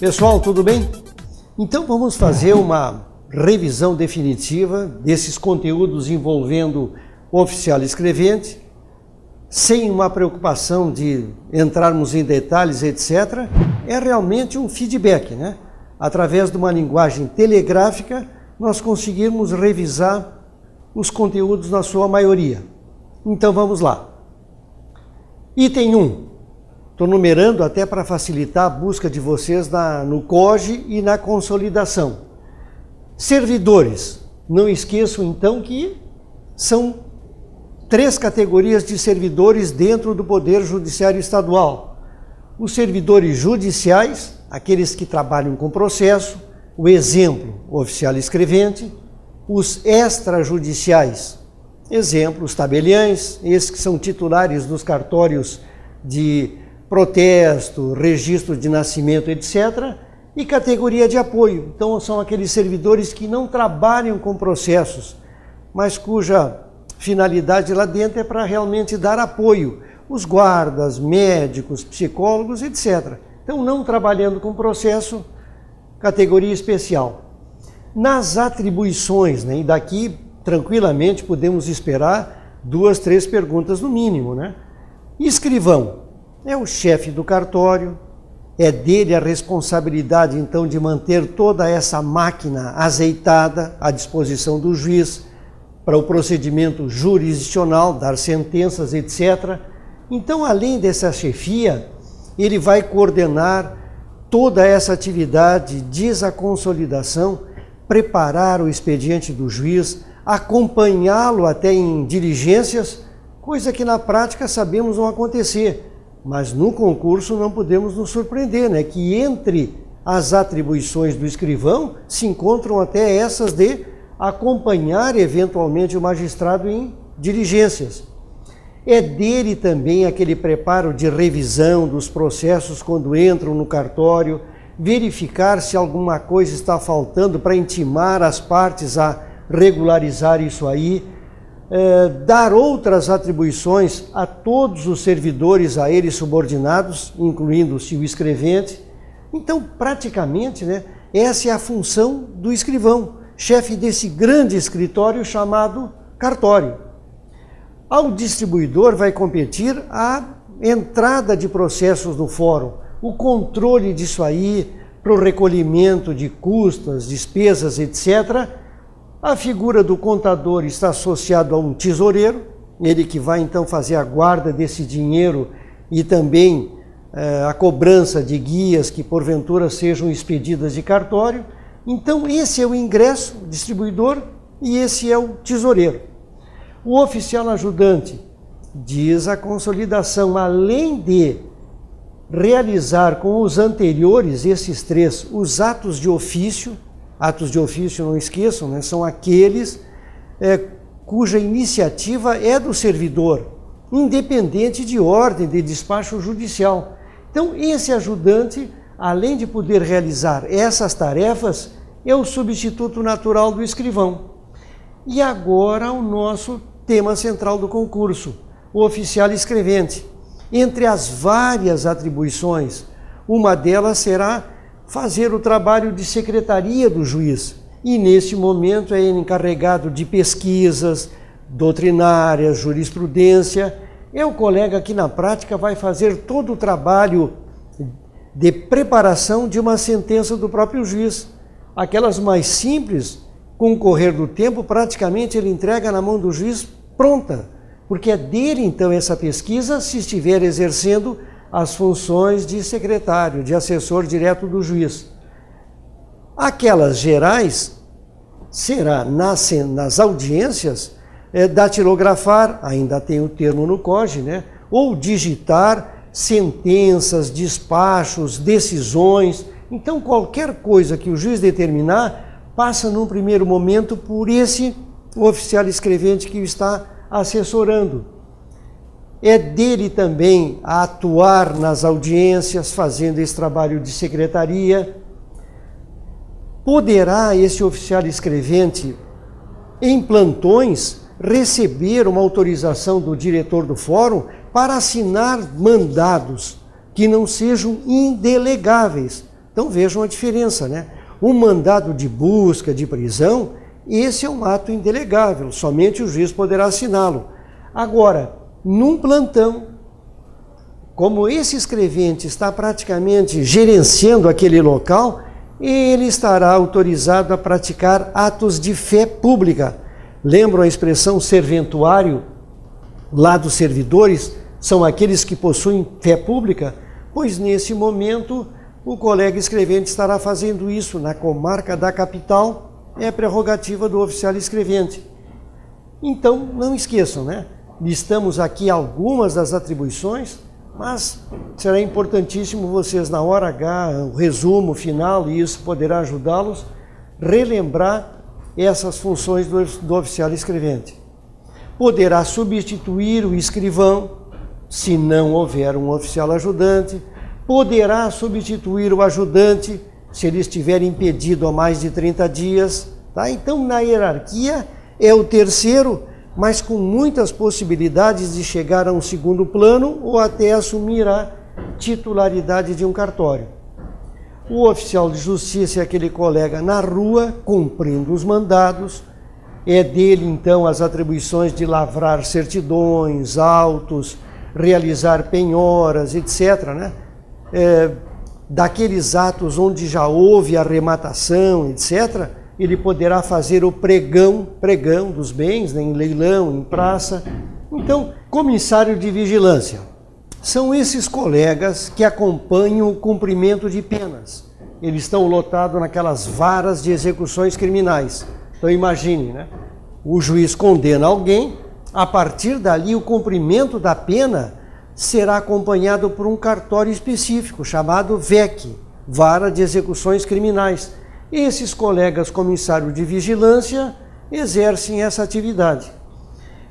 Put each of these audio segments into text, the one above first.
Pessoal, tudo bem? Então vamos fazer uma revisão definitiva desses conteúdos envolvendo o oficial escrevente, sem uma preocupação de entrarmos em detalhes, etc. É realmente um feedback, né? Através de uma linguagem telegráfica, nós conseguirmos revisar os conteúdos na sua maioria. Então vamos lá. Item 1. Estou numerando até para facilitar a busca de vocês no COGE e na consolidação. Servidores. Não esqueçam então que são 3 categorias de servidores dentro do Poder Judiciário Estadual. Os servidores judiciais, aqueles que trabalham com processo, o exemplo, o oficial escrevente, os extrajudiciais, exemplo, os tabeliães, esses que são titulares dos cartórios de protesto, registro de nascimento, etc., e categoria de apoio. Então são aqueles servidores que não trabalham com processos, mas cuja finalidade lá dentro é para realmente dar apoio. Os guardas, médicos, psicólogos, etc. Então não trabalhando com processo, categoria especial. Nas atribuições, né, e daqui tranquilamente podemos esperar 2, 3 perguntas no mínimo, né? Escrivão. É o chefe do cartório, é dele a responsabilidade então de manter toda essa máquina azeitada à disposição do juiz para o procedimento jurisdicional, dar sentenças, etc. Então, além dessa chefia, ele vai coordenar toda essa atividade, diz a consolidação, preparar o expediente do juiz, acompanhá-lo até em diligências, coisa que na prática sabemos não acontecer. Mas no concurso não podemos nos surpreender, né? Que entre as atribuições do escrivão se encontram até essas de acompanhar eventualmente o magistrado em diligências. É dele também aquele preparo de revisão dos processos quando entram no cartório, verificar se alguma coisa está faltando para intimar as partes a regularizar isso aí, dar outras atribuições a todos os servidores a ele subordinados, incluindo-se o escrevente. Então, praticamente, né, essa é a função do escrivão, chefe desse grande escritório chamado cartório. Ao distribuidor vai competir a entrada de processos no fórum, o controle disso aí, para o recolhimento de custas, despesas, etc., a figura do contador está associada a um tesoureiro, ele que vai então fazer a guarda desse dinheiro e também a cobrança de guias que porventura sejam expedidas de cartório. Então esse é o ingresso, o distribuidor, e esse é o tesoureiro. O oficial ajudante, diz a consolidação, além de realizar com os anteriores, esses 3, os atos de ofício não esqueçam, né, são aqueles cuja iniciativa é do servidor, independente de ordem de despacho judicial. Então, esse ajudante, além de poder realizar essas tarefas, é o substituto natural do escrivão. E agora o nosso tema central do concurso, o oficial escrevente. Entre as várias atribuições, uma delas será fazer o trabalho de secretaria do juiz. E nesse momento é ele encarregado de pesquisas doutrinárias, jurisprudência. É o colega que na prática vai fazer todo o trabalho de preparação de uma sentença do próprio juiz. Aquelas mais simples, com o correr do tempo, praticamente ele entrega na mão do juiz pronta, porque é dele então essa pesquisa se estiver exercendo as funções de secretário, de assessor direto do juiz. Aquelas gerais será nas audiências datilografar, ainda tem o termo no COGE, né? Ou digitar sentenças, despachos, decisões. Então qualquer coisa que o juiz determinar passa num primeiro momento por esse oficial escrevente que o está assessorando. É dele também a atuar nas audiências, fazendo esse trabalho de secretaria. Poderá esse oficial escrevente, em plantões, receber uma autorização do diretor do fórum para assinar mandados que não sejam indelegáveis, Então vejam a diferença, né? Um mandado de busca, de prisão, esse é um ato indelegável, somente o juiz poderá assiná-lo. Agora, num plantão, como esse escrevente está praticamente gerenciando aquele local, ele estará autorizado a praticar atos de fé pública. Lembram a expressão serventuário lá dos servidores? São aqueles que possuem fé pública? Pois nesse momento o colega escrevente estará fazendo isso na comarca da capital, é prerrogativa do oficial escrevente. Então, não esqueçam, né? Listamos aqui algumas das atribuições, mas será importantíssimo vocês, na hora H, o resumo final, e isso poderá ajudá-los, relembrar essas funções do oficial escrevente. Poderá substituir o escrivão, se não houver um oficial ajudante. Poderá substituir o ajudante, se ele estiver impedido há mais de 30 dias. Tá? Então, na hierarquia, é o terceiro, mas com muitas possibilidades de chegar a um segundo plano ou até assumir a titularidade de um cartório. O oficial de justiça é aquele colega na rua, cumprindo os mandados. É dele, então, as atribuições de lavrar certidões, autos, realizar penhoras, etc., né? Daqueles atos onde já houve arrematação, etc., ele poderá fazer o pregão dos bens, né, em leilão, em praça. Então, comissário de vigilância. São esses colegas que acompanham o cumprimento de penas. Eles estão lotados naquelas varas de execuções criminais. Então imagine, né? O juiz condena alguém, a partir dali o cumprimento da pena será acompanhado por um cartório específico, chamado VEC, Vara de Execuções Criminais. Esses colegas comissários de vigilância exercem essa atividade.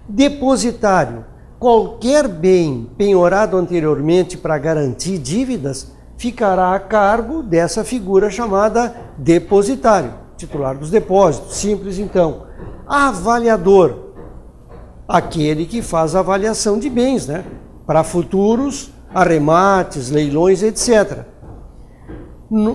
Depositário. Qualquer bem penhorado anteriormente para garantir dívidas ficará a cargo dessa figura chamada depositário, titular dos depósitos. Simples, então. Avaliador. Aquele que faz avaliação de bens, né? Para futuros arremates, leilões, etc.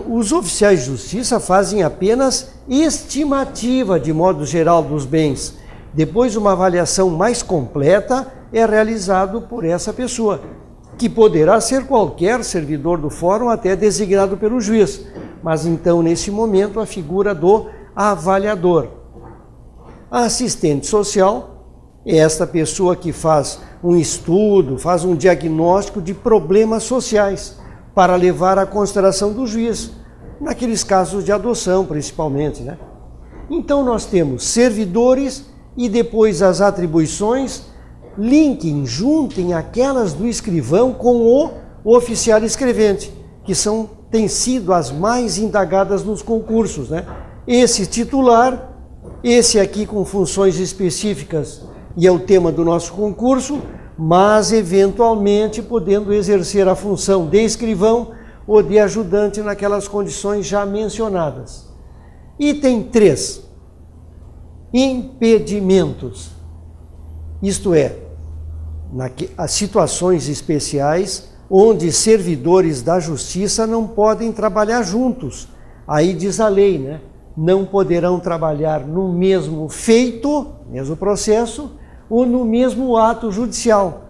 Os oficiais de justiça fazem apenas estimativa, de modo geral, dos bens. Depois, uma avaliação mais completa é realizado por essa pessoa, que poderá ser qualquer servidor do fórum, até designado pelo juiz. Mas então, nesse momento, a figura do avaliador. A assistente social é esta pessoa que faz um estudo, faz um diagnóstico de problemas sociais para levar à consideração do juiz, naqueles casos de adoção, principalmente, né? Então, nós temos servidores e depois as atribuições. Linkem, juntem aquelas do escrivão com o oficial escrevente, que têm sido as mais indagadas nos concursos, né? Esse titular, esse aqui com funções específicas, e é o tema do nosso concurso, mas eventualmente podendo exercer a função de escrivão ou de ajudante naquelas condições já mencionadas. Item 3. Impedimentos. Isto é, as situações especiais onde servidores da justiça não podem trabalhar juntos. Aí diz a lei, né? Não poderão trabalhar no mesmo feito, mesmo processo, ou no mesmo ato judicial.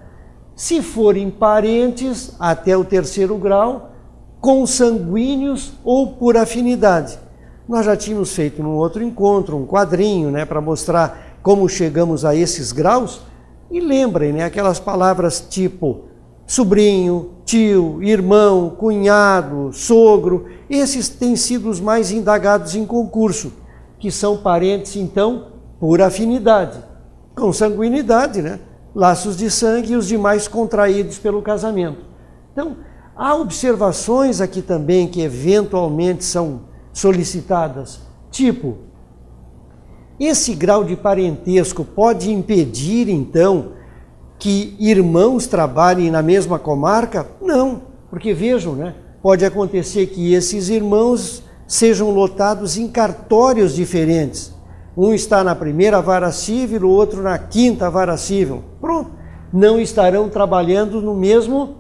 Se forem parentes até o 3º grau, consanguíneos ou por afinidade. Nós já tínhamos feito num outro encontro um quadrinho, né, para mostrar como chegamos a esses graus. E lembrem, né, aquelas palavras tipo sobrinho, tio, irmão, cunhado, sogro, esses têm sido os mais indagados em concurso, que são parentes, então, por afinidade. Consanguinidade, né? Laços de sangue e os demais contraídos pelo casamento. Então, há observações aqui também que eventualmente são solicitadas, tipo, esse grau de parentesco pode impedir, então, que irmãos trabalhem na mesma comarca? Não, porque vejam, né? Pode acontecer que esses irmãos sejam lotados em cartórios diferentes. Um está na 1ª vara civil, o outro na 5ª vara civil. Pronto, não estarão trabalhando no mesmo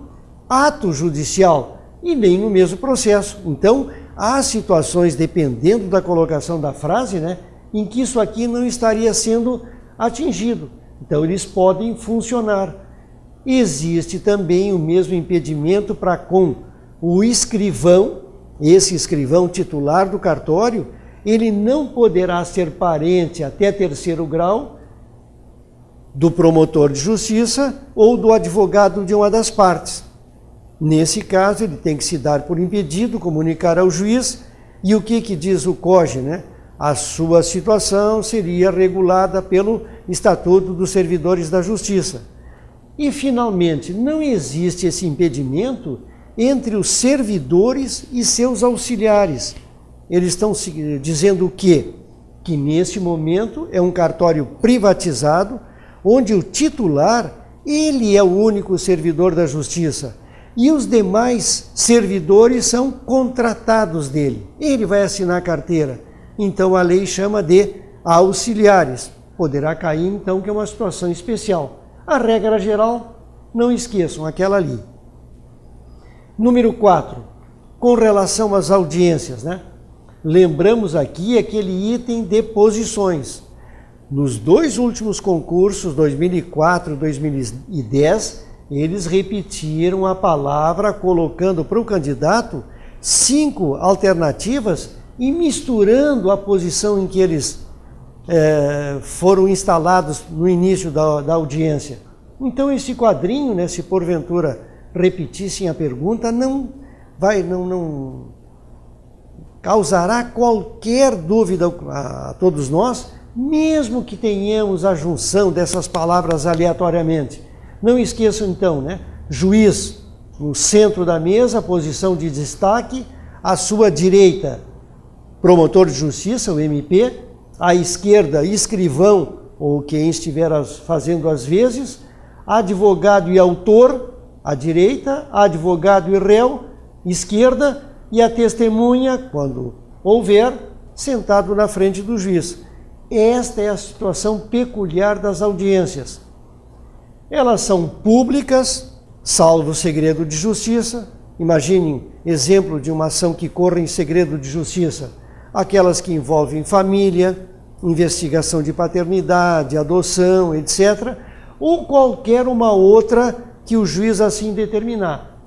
ato judicial e nem no mesmo processo. Então, há situações, dependendo da colocação da frase, né, em que isso aqui não estaria sendo atingido. Então, eles podem funcionar. Existe também o mesmo impedimento para com o escrivão, esse escrivão titular do cartório, ele não poderá ser parente até terceiro grau do promotor de justiça ou do advogado de uma das partes. Nesse caso, ele tem que se dar por impedido, comunicar ao juiz, e o que diz o COGE, né? A sua situação seria regulada pelo Estatuto dos Servidores da Justiça. E, finalmente, não existe esse impedimento entre os servidores e seus auxiliares. Eles estão dizendo o quê? Que, nesse momento, é um cartório privatizado, onde o titular, ele é o único servidor da Justiça. E os demais servidores são contratados dele. Ele vai assinar a carteira. Então, a lei chama de auxiliares. Poderá cair, então, que é uma situação especial. A regra geral, não esqueçam, aquela ali. Número 4, com relação às audiências, né? Lembramos aqui aquele item de posições. Nos 2 últimos concursos, 2004 e 2010, eles repetiram a palavra, colocando para o candidato 5 alternativas e misturando a posição em que eles foram instalados no início da audiência. Então, esse quadrinho, né, se porventura repetissem a pergunta, não causará qualquer dúvida a todos nós, mesmo que tenhamos a junção dessas palavras aleatoriamente. Não esqueçam, então, né? Juiz no centro da mesa, posição de destaque, à sua direita, promotor de justiça, o MP, à esquerda, escrivão, ou quem estiver fazendo as vezes, advogado e autor, à direita, advogado e réu, esquerda, e a testemunha, quando houver, sentado na frente do juiz. Esta é a situação peculiar das audiências. Elas são públicas, salvo segredo de justiça. Imaginem exemplo de uma ação que corre em segredo de justiça. Aquelas que envolvem família, investigação de paternidade, adoção, etc. Ou qualquer uma outra que o juiz assim determinar.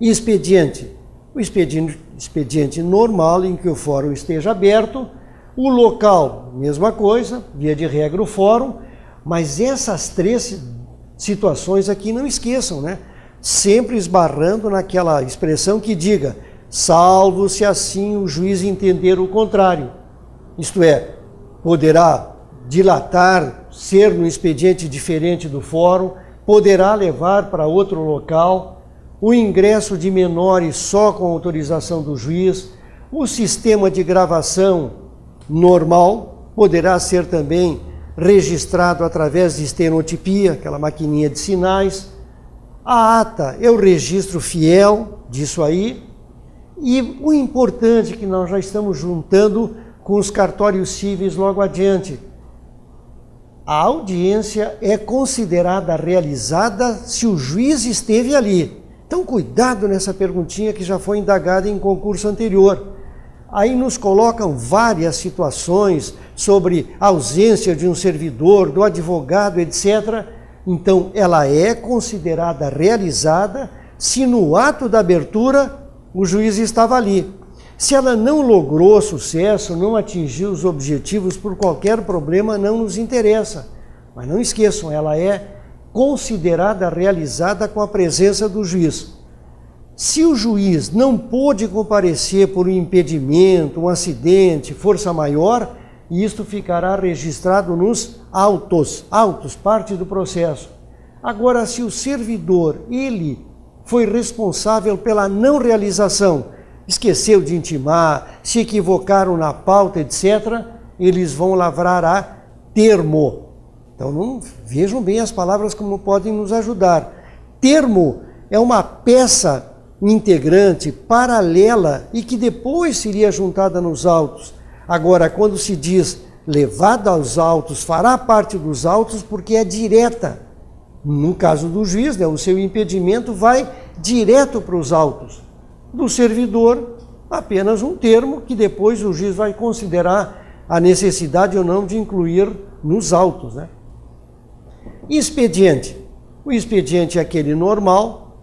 Expediente. O expediente normal em que o fórum esteja aberto. O local, mesma coisa, via de regra o fórum. Mas essas 3 situações aqui não esqueçam, né? Sempre esbarrando naquela expressão que diga, salvo se assim o juiz entender o contrário. Isto é, poderá dilatar, ser no expediente diferente do fórum, poderá levar para outro local, o ingresso de menores só com autorização do juiz, o sistema de gravação normal poderá ser também registrado através de estenotipia, aquela maquininha de sinais. A ata é o registro fiel disso aí. E o importante que nós já estamos juntando com os cartórios cíveis logo adiante. A audiência é considerada realizada se o juiz esteve ali. Então, cuidado nessa perguntinha que já foi indagada em concurso anterior. Aí nos colocam várias situações sobre a ausência de um servidor, do advogado, etc. Então, ela é considerada realizada se no ato da abertura o juiz estava ali. Se ela não logrou sucesso, não atingiu os objetivos por qualquer problema, não nos interessa. Mas não esqueçam, ela é considerada realizada com a presença do juiz. Se o juiz não pôde comparecer por um impedimento, um acidente, força maior, isto ficará registrado nos autos, parte do processo. Agora, se o servidor, ele foi responsável pela não realização, esqueceu de intimar, se equivocaram na pauta, etc., eles vão lavrar a termo. Então, vejam bem as palavras como podem nos ajudar. Termo é uma peça integrante, paralela e que depois seria juntada nos autos. Agora, quando se diz levada aos autos, fará parte dos autos porque é direta. No caso do juiz, né, o seu impedimento vai direto para os autos. Do servidor, apenas um termo que depois o juiz vai considerar a necessidade ou não de incluir nos autos, né? Expediente. O expediente é aquele normal.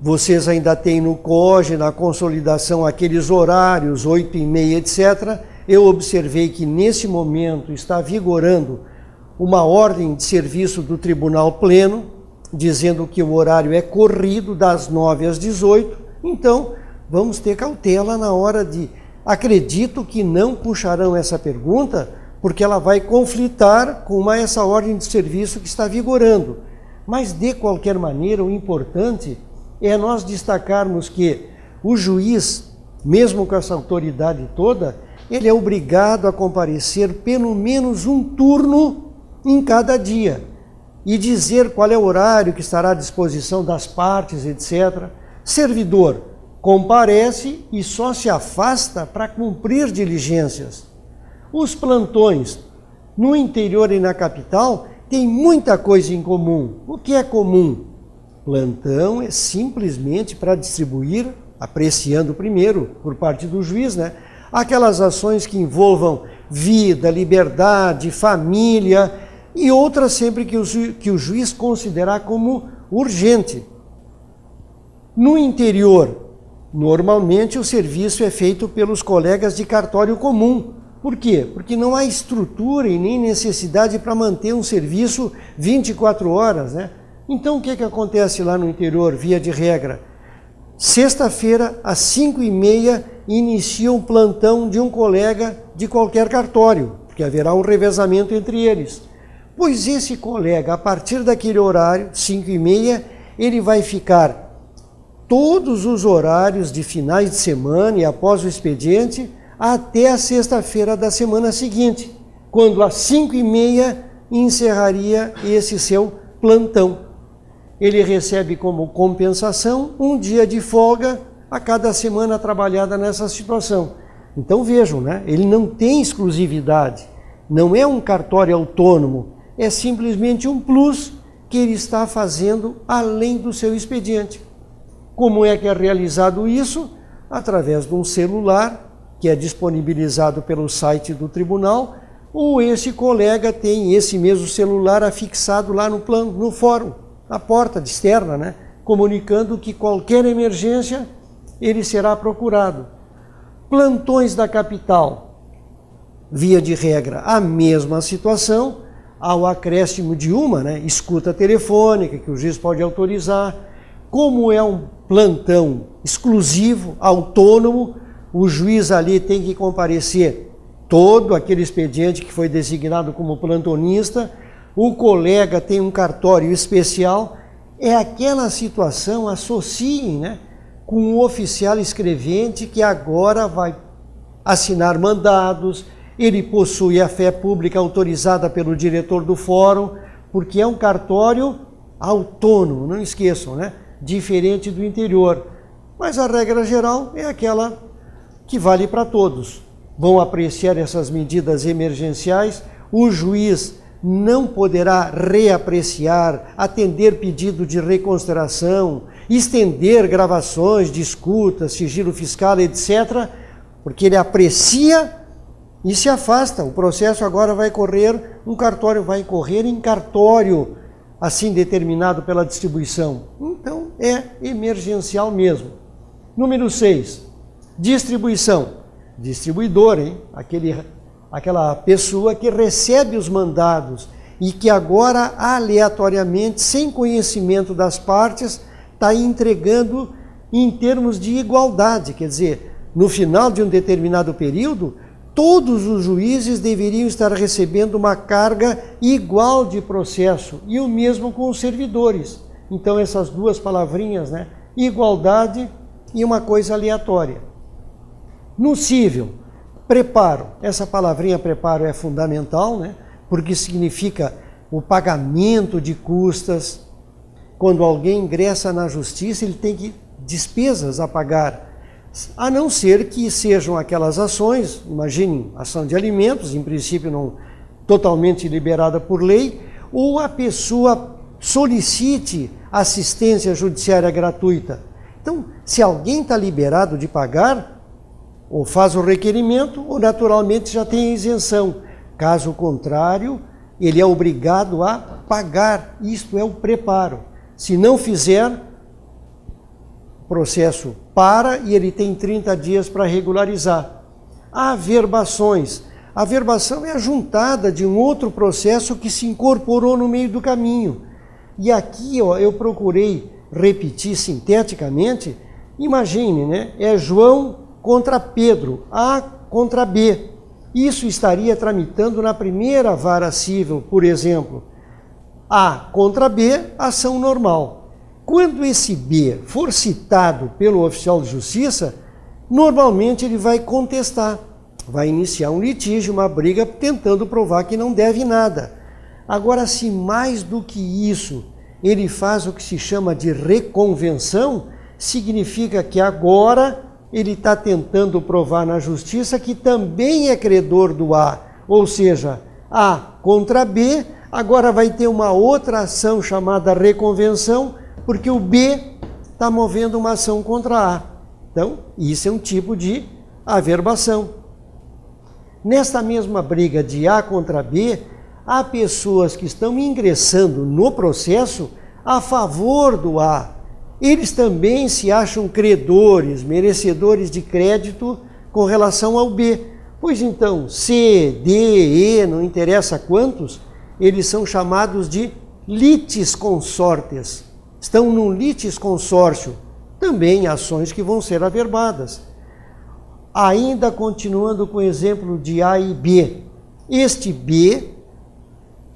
Vocês ainda têm no COGE, na consolidação, aqueles horários, 8h30, etc. Eu observei que nesse momento está vigorando uma ordem de serviço do Tribunal Pleno, dizendo que o horário é corrido das 9 às 18. Então, vamos ter cautela na hora de... Acredito que não puxarão essa pergunta, porque ela vai conflitar com essa ordem de serviço que está vigorando. Mas, de qualquer maneira, o importante é nós destacarmos que o juiz, mesmo com essa autoridade toda, ele é obrigado a comparecer pelo menos um turno em cada dia e dizer qual é o horário que estará à disposição das partes, etc. Servidor comparece e só se afasta para cumprir diligências. Os plantões no interior e na capital têm muita coisa em comum. O que é comum? Plantão é simplesmente para distribuir, apreciando primeiro por parte do juiz, né, aquelas ações que envolvam vida, liberdade, família e outras sempre que o juiz considerar como urgente. No interior, normalmente o serviço é feito pelos colegas de cartório comum. Por quê? Porque não há estrutura e nem necessidade para manter um serviço 24 horas, né? Então o que acontece lá no interior, via de regra? Sexta-feira, às 5h30, inicia um plantão de um colega de qualquer cartório, porque haverá um revezamento entre eles. Pois esse colega, a partir daquele horário, 5h30, ele vai ficar todos os horários de finais de semana e após o expediente até a sexta-feira da semana seguinte, quando às 5h30 encerraria esse seu plantão. Ele recebe como compensação um dia de folga a cada semana trabalhada nessa situação. Então vejam, né? Ele não tem exclusividade, não é um cartório autônomo, é simplesmente um plus que ele está fazendo além do seu expediente. Como é que é realizado isso? Através de um celular que é disponibilizado pelo site do tribunal, ou esse colega tem esse mesmo celular afixado lá no fórum, na porta externa, né? Comunicando que qualquer emergência ele será procurado. Plantões da capital, via de regra, a mesma situação, ao acréscimo de uma, né, escuta telefônica, que o juiz pode autorizar. Como é um plantão exclusivo, autônomo, o juiz ali tem que comparecer todo aquele expediente que foi designado como plantonista, o colega tem um cartório especial, é aquela situação, associem, né, com o oficial escrevente que agora vai assinar mandados, ele possui a fé pública autorizada pelo diretor do fórum, porque é um cartório autônomo, não esqueçam, né, diferente do interior. Mas a regra geral é aquela que vale para todos. Vão apreciar essas medidas emergenciais, o juiz não poderá reapreciar, atender pedido de reconsideração, estender gravações de escuta, sigilo fiscal, etc., porque ele aprecia e se afasta. O processo agora vai correr, um cartório vai correr em cartório, assim determinado pela distribuição. Então, é emergencial mesmo. Número 6, distribuição. Distribuidor, hein? Aquela pessoa que recebe os mandados e que agora, aleatoriamente, sem conhecimento das partes, está entregando em termos de igualdade. Quer dizer, no final de um determinado período, todos os juízes deveriam estar recebendo uma carga igual de processo, e o mesmo com os servidores. Então, essas duas palavrinhas, né? Igualdade e uma coisa aleatória. No cível, preparo. Essa palavrinha preparo é fundamental, né? Porque significa o pagamento de custas. Quando alguém ingressa na justiça, ele tem despesas a pagar, a não ser que sejam aquelas ações, imaginem, ação de alimentos, em princípio não totalmente liberada por lei, ou a pessoa solicite assistência judiciária gratuita. Então, se alguém está liberado de pagar, ou faz o requerimento, ou naturalmente já tem a isenção. Caso contrário, ele é obrigado a pagar, isto é o preparo. Se não fizer, o processo para e ele tem 30 dias para regularizar. Averbações. A averbação é a juntada de um outro processo que se incorporou no meio do caminho. E aqui eu procurei repetir sinteticamente. Imagine, né? É João contra Pedro, A contra B. Isso estaria tramitando na primeira vara civil, por exemplo. A contra B, ação normal. Quando esse B for citado pelo oficial de justiça, normalmente ele vai contestar, vai iniciar um litígio, uma briga, tentando provar que não deve nada. Agora, se mais do que isso, ele faz o que se chama de reconvenção, significa que agora ele está tentando provar na justiça que também é credor do A, ou seja, A contra B, agora vai ter uma outra ação chamada reconvenção, porque o B está movendo uma ação contra A. Então, isso é um tipo de averbação. Nesta mesma briga de A contra B, há pessoas que estão ingressando no processo a favor do A. Eles também se acham credores, merecedores de crédito com relação ao B. Pois então, C, D, E, não interessa quantos, eles são chamados de litisconsortes. Estão num litisconsórcio, também ações que vão ser averbadas. Ainda continuando com o exemplo de A e B. Este B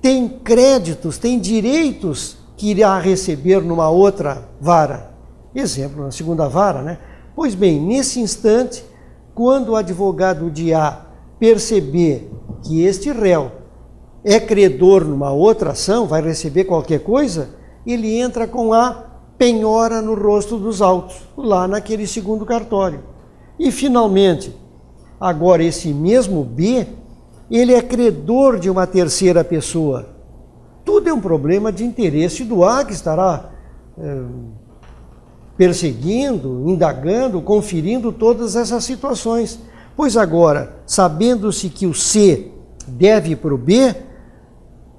tem créditos, tem direitos que irá receber numa outra vara. Exemplo, na segunda vara, né? Pois bem, nesse instante, quando o advogado de A perceber que este réu é credor numa outra ação, vai receber qualquer coisa, ele entra com a penhora no rosto dos autos, lá naquele segundo cartório. E, finalmente, agora esse mesmo B, ele é credor de uma terceira pessoa. Tudo é um problema de interesse do A, que estará perseguindo, indagando, conferindo todas essas situações. Pois agora, sabendo-se que o C deve para o B,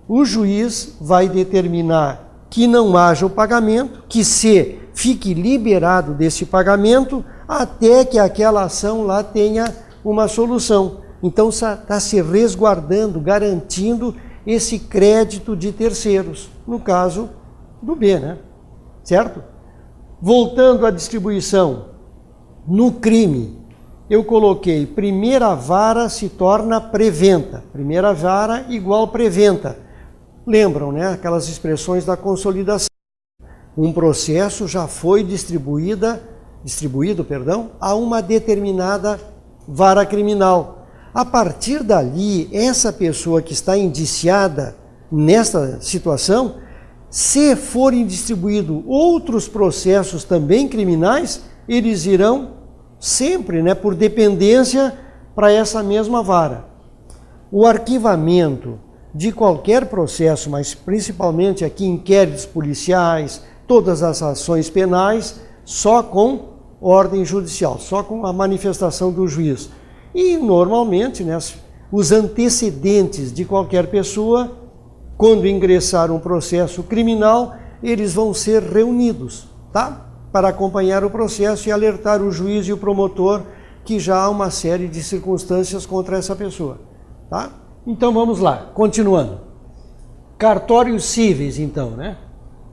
o juiz vai determinar que não haja o pagamento, que C fique liberado desse pagamento até que aquela ação lá tenha uma solução. Então está se resguardando, garantindo esse crédito de terceiros, no caso do B, né? Certo? Voltando à distribuição, no crime, eu coloquei primeira vara se torna preventa, primeira vara igual preventa. Lembram, né? Aquelas expressões da consolidação. Um processo já foi distribuído, a uma determinada vara criminal. A partir dali, essa pessoa que está indiciada nesta situação, se forem distribuídos outros processos também criminais, eles irão sempre, né, por dependência, para essa mesma vara. O arquivamento de qualquer processo, mas principalmente aqui inquéritos policiais, todas as ações penais, só com ordem judicial, só com a manifestação do juiz. E, normalmente, né, os antecedentes de qualquer pessoa, quando ingressar um processo criminal, eles vão ser reunidos, tá? Para acompanhar o processo e alertar o juiz e o promotor que já há uma série de circunstâncias contra essa pessoa, tá? Então, vamos lá, continuando. Cartórios cíveis, então, né?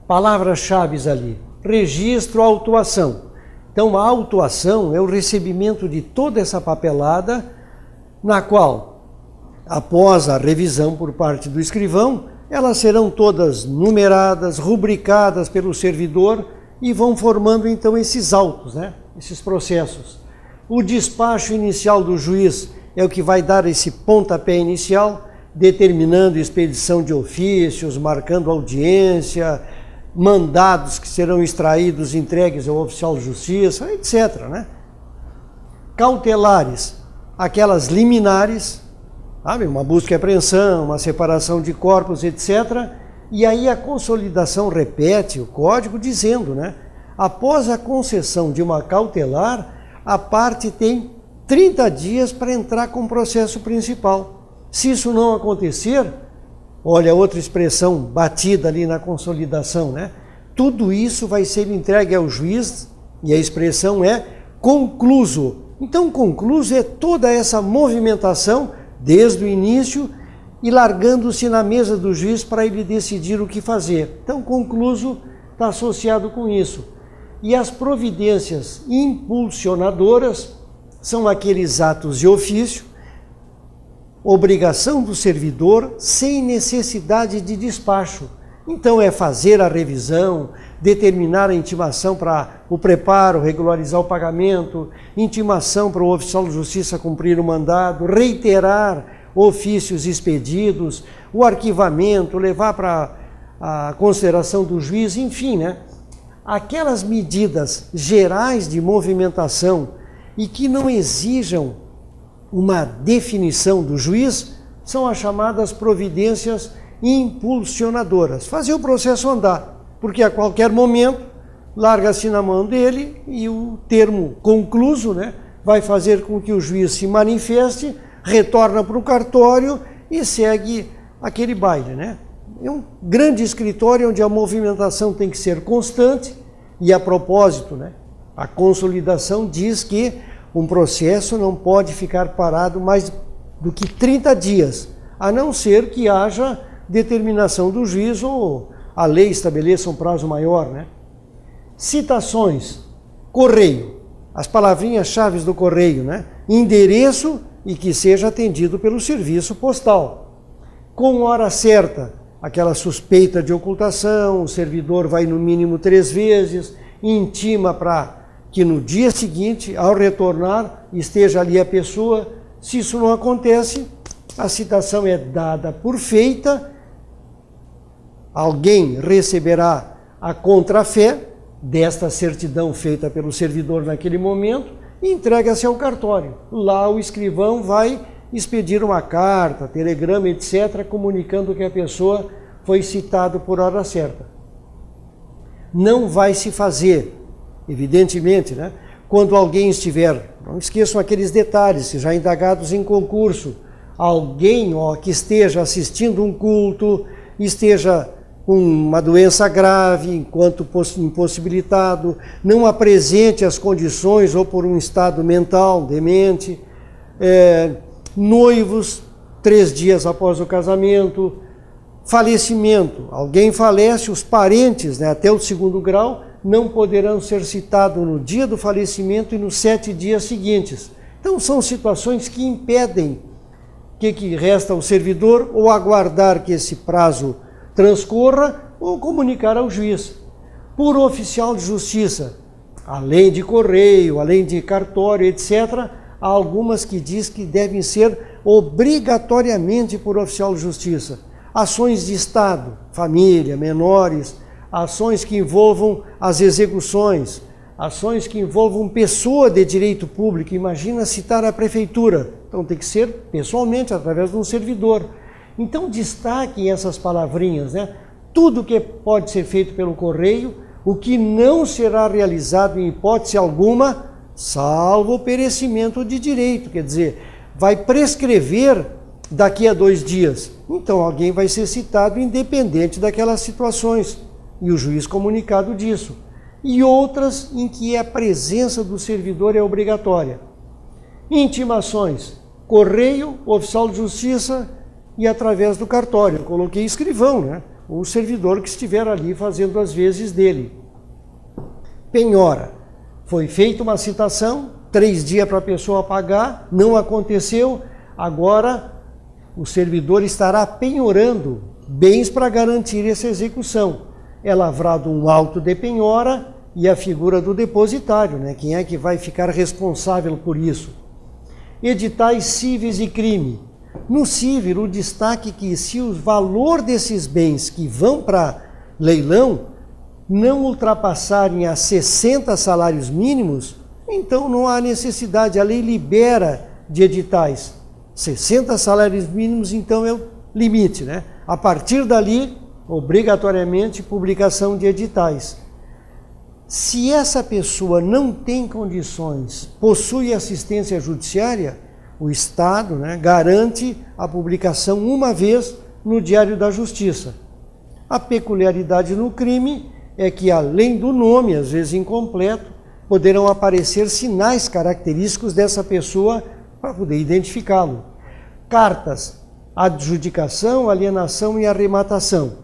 Palavras-chave ali. Registro, autuação. Então, a autuação é o recebimento de toda essa papelada, na qual, após a revisão por parte do escrivão, elas serão todas numeradas, rubricadas pelo servidor e vão formando, então, esses autos, né? Esses processos. O despacho inicial do juiz é o que vai dar esse pontapé inicial, determinando expedição de ofícios, marcando audiência, mandados que serão extraídos, entregues ao oficial de justiça, etc., né? Cautelares, aquelas liminares, sabe? Uma busca e apreensão, uma separação de corpos, etc. E aí a consolidação repete o código dizendo, né? Após a concessão de uma cautelar, a parte tem 30 dias para entrar com o processo principal. Se isso não acontecer, olha outra expressão batida ali na consolidação, né? Tudo isso vai ser entregue ao juiz e a expressão é concluso. Então, concluso é toda essa movimentação desde o início e largando-se na mesa do juiz para ele decidir o que fazer. Então, concluso está associado com isso. E as providências impulsionadoras são aqueles atos de ofício, obrigação do servidor sem necessidade de despacho. Então é fazer a revisão, determinar a intimação para o preparo, regularizar o pagamento, intimação para o oficial de justiça cumprir o mandado, reiterar ofícios expedidos, o arquivamento, levar para a consideração do juiz, enfim, né? Aquelas medidas gerais de movimentação e que não exijam uma definição do juiz são as chamadas providências impulsionadoras. Fazer o processo andar, porque a qualquer momento larga-se na mão dele e o termo concluso, né, vai fazer com que o juiz se manifeste, retorna para o cartório e segue aquele baile, né? É um grande escritório onde a movimentação tem que ser constante e, a propósito, né, a consolidação diz que um processo não pode ficar parado mais do que 30 dias, a não ser que haja determinação do juiz ou a lei estabeleça um prazo maior, né? Citações, correio, as palavrinhas-chave do correio, né? Endereço e que seja atendido pelo serviço postal. Com hora certa, aquela suspeita de ocultação, o servidor vai no mínimo 3 vezes, intima para que no dia seguinte, ao retornar, esteja ali a pessoa. Se isso não acontece, a citação é dada por feita, alguém receberá a contrafé desta certidão feita pelo servidor naquele momento e entrega-se ao cartório. Lá o escrivão vai expedir uma carta, telegrama, etc., comunicando que a pessoa foi citada por hora certa. Não vai se fazer, evidentemente, né? Quando alguém estiver, não esqueçam aqueles detalhes, já indagados em concurso, alguém que esteja assistindo um culto, esteja com uma doença grave, enquanto impossibilitado, não apresente as condições ou por um estado mental demente, noivos 3 dias após o casamento, falecimento, alguém falece, os parentes, né, até o 2º grau, não poderão ser citados no dia do falecimento e nos 7 dias seguintes. Então são situações que impedem que resta ao servidor ou aguardar que esse prazo transcorra ou comunicar ao juiz. Por oficial de justiça, além de correio, além de cartório, etc., há algumas que diz que devem ser obrigatoriamente por oficial de justiça. Ações de Estado, família, menores, ações que envolvam as execuções, ações que envolvam pessoa de direito público. Imagina citar a prefeitura. Então tem que ser pessoalmente, através de um servidor. Então destaquem essas palavrinhas, né? Tudo que pode ser feito pelo correio, o que não será realizado em hipótese alguma, salvo o perecimento de direito, quer dizer, vai prescrever daqui a 2 dias. Então alguém vai ser citado independente daquelas situações e o juiz comunicado disso. E outras em que a presença do servidor é obrigatória. Intimações, correio, oficial de justiça e através do cartório. Eu coloquei escrivão, né? O servidor que estiver ali fazendo as vezes dele. Penhora, foi feita uma citação, 3 dias para a pessoa pagar, não aconteceu, agora o servidor estará penhorando bens para garantir essa execução. É lavrado um auto de penhora e a figura do depositário, né? Quem é que vai ficar responsável por isso? Editais cíveis e crime. No cível, o destaque que se o valor desses bens que vão para leilão não ultrapassarem a 60 salários mínimos, então não há necessidade, a lei libera de editais. 60 salários mínimos, então, é o limite, né? A partir dali, obrigatoriamente, publicação de editais. Se essa pessoa não tem condições, possui assistência judiciária, o Estado, né, garante a publicação uma vez no Diário da Justiça. A peculiaridade no crime é que, além do nome, às vezes incompleto, poderão aparecer sinais característicos dessa pessoa para poder identificá-lo. Cartas, adjudicação, alienação e arrematação.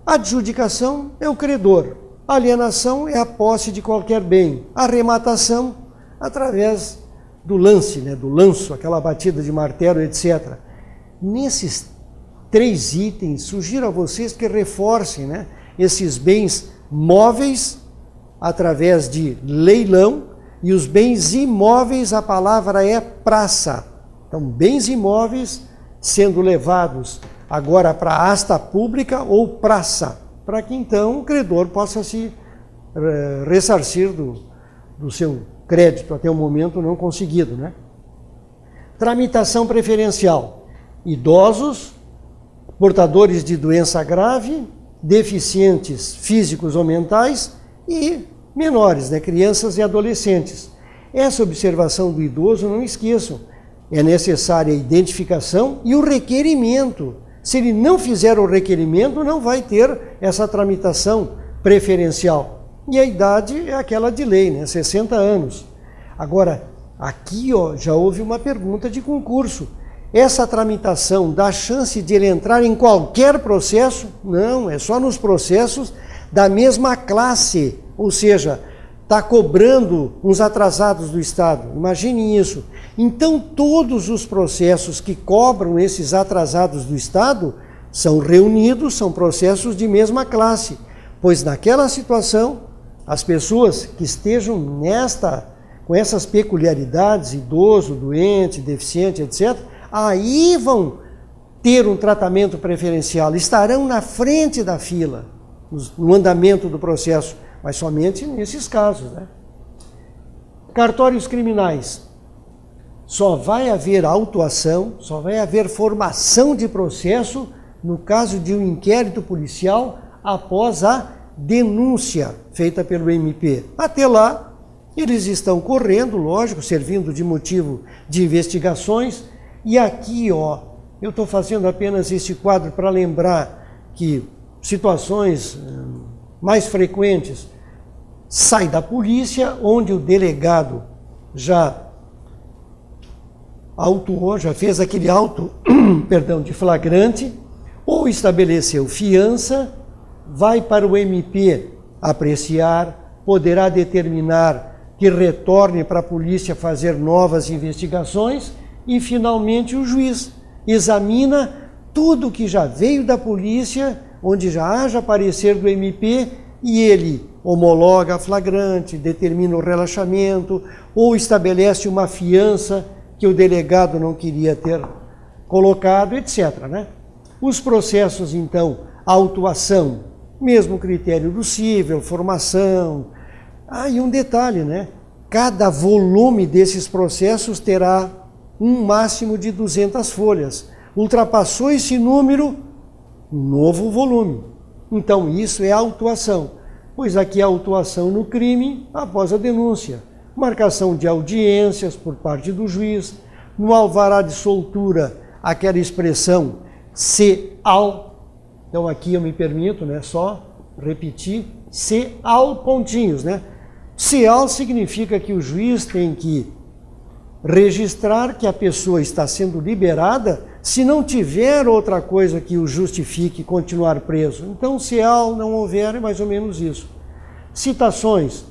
Adjudicação é o credor. Alienação é a posse de qualquer bem. Arrematação, através do lance, né, do lanço, aquela batida de martelo, etc. Nesses 3 itens, sugiro a vocês que reforcem, né, esses bens móveis através de leilão e os bens imóveis, a palavra é praça. Então, bens imóveis sendo levados agora para a asta pública ou praça, para que então o credor possa se ressarcir do seu crédito até o momento não conseguido, né? Tramitação preferencial. Idosos, portadores de doença grave, deficientes físicos ou mentais e menores, né? Crianças e adolescentes. Essa observação do idoso, não esqueçam, é necessária a identificação e o requerimento. Se ele não fizer o requerimento, não vai ter essa tramitação preferencial. E a idade é aquela de lei, né? 60 anos. Agora, aqui já houve uma pergunta de concurso. Essa tramitação dá chance de ele entrar em qualquer processo? Não, é só nos processos da mesma classe. Ou seja, está cobrando uns atrasados do Estado. Imaginem isso. Então, todos os processos que cobram esses atrasados do Estado são reunidos, são processos de mesma classe. Pois naquela situação, as pessoas que estejam com essas peculiaridades, idoso, doente, deficiente, etc., aí vão ter um tratamento preferencial, estarão na frente da fila, no andamento do processo, mas somente nesses casos, né? Cartórios criminais. Só vai haver autuação, só vai haver formação de processo no caso de um inquérito policial após a denúncia feita pelo MP. Até lá, eles estão correndo, lógico, servindo de motivo de investigações. E aqui, eu estou fazendo apenas este quadro para lembrar que situações mais frequentes sai da polícia, onde o delegado já autuou, já fez aquele auto, de flagrante, ou estabeleceu fiança, vai para o MP apreciar, poderá determinar que retorne para a polícia fazer novas investigações e, finalmente, o juiz examina tudo que já veio da polícia, onde já haja parecer do MP, e ele homologa a flagrante, determina o relaxamento ou estabelece uma fiança que o delegado não queria ter colocado, etc., né? Os processos, então, autuação, mesmo critério do cível, formação. E um detalhe, né? Cada volume desses processos terá um máximo de 200 folhas. Ultrapassou esse número, novo volume. Então, isso é autuação, pois aqui é autuação no crime após a denúncia. Marcação de audiências por parte do juiz. No alvará de soltura, aquela expressão se ao. Então, aqui eu me permito, né, só repetir, se ao pontinhos, né? Se ao significa que o juiz tem que registrar que a pessoa está sendo liberada se não tiver outra coisa que o justifique continuar preso. Então, se não houver, é mais ou menos isso. Citações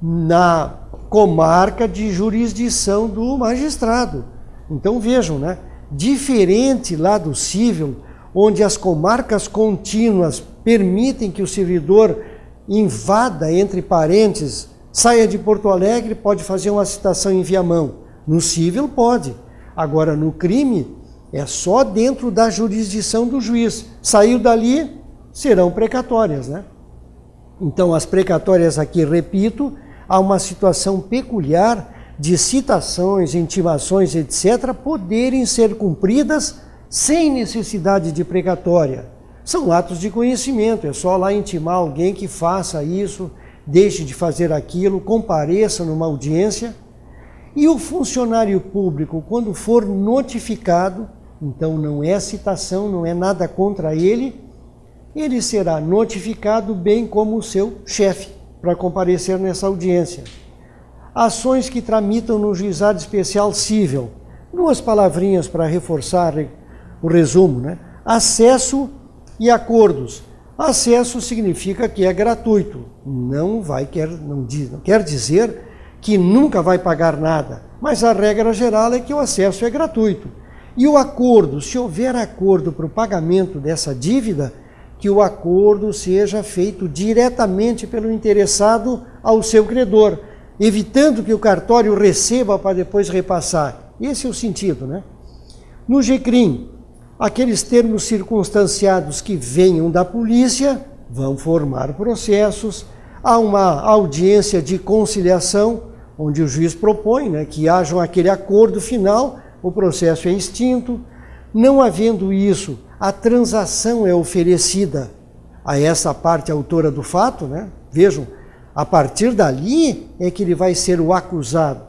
na comarca de jurisdição do magistrado. Então, vejam, né? Diferente lá do cível, onde as comarcas contínuas permitem que o servidor invada entre parentes, saia de Porto Alegre, pode fazer uma citação em Viamão. No cível pode. Agora, no crime, é só dentro da jurisdição do juiz. Saiu dali, serão precatórias, né? Então, as precatórias aqui, repito, há uma situação peculiar de citações, intimações, etc., poderem ser cumpridas sem necessidade de precatória. São atos de conhecimento, é só lá intimar alguém que faça isso, deixe de fazer aquilo, compareça numa audiência. E o funcionário público, quando for notificado, então não é citação, não é nada contra ele será notificado bem como o seu chefe para comparecer nessa audiência. Ações que tramitam no Juizado Especial Cível. Duas palavrinhas para reforçar o resumo, né? Acesso e acordos. Acesso significa que é gratuito, não quer dizer que nunca vai pagar nada, mas a regra geral é que o acesso é gratuito. E o acordo, se houver acordo para o pagamento dessa dívida, que o acordo seja feito diretamente pelo interessado ao seu credor, evitando que o cartório receba para depois repassar. Esse é o sentido, né? No GCRIM, aqueles termos circunstanciados que venham da polícia vão formar processos. Há uma audiência de conciliação, onde o juiz propõe, né, que haja aquele acordo final, o processo é extinto. Não havendo isso, a transação é oferecida a essa parte autora do fato, né? Vejam, a partir dali é que ele vai ser o acusado.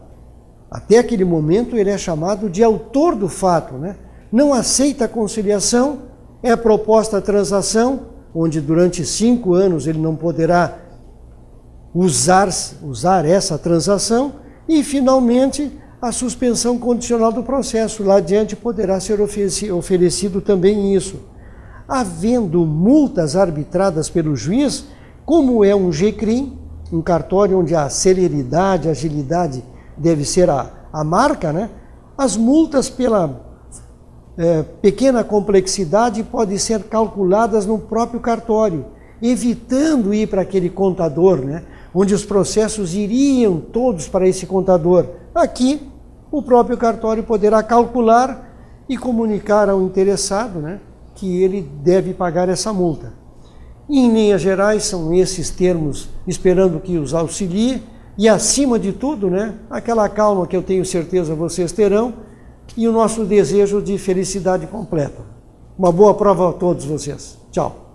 Até aquele momento ele é chamado de autor do fato, né? Não aceita a conciliação, é proposta a transação, onde durante 5 anos ele não poderá usar essa transação, e finalmente a suspensão condicional do processo. Lá adiante poderá ser oferecido também isso. Havendo multas arbitradas pelo juiz, como é um GCRIM, um cartório onde a celeridade, a agilidade deve ser a marca, né? As multas pela pequena complexidade podem ser calculadas no próprio cartório, evitando ir para aquele contador, né? Onde os processos iriam todos para esse contador. Aqui, o próprio cartório poderá calcular e comunicar ao interessado, né, que ele deve pagar essa multa. E, em linhas gerais, são esses termos, esperando que os auxilie, e, acima de tudo, né, aquela calma que eu tenho certeza vocês terão, e o nosso desejo de felicidade completa. Uma boa prova a todos vocês. Tchau.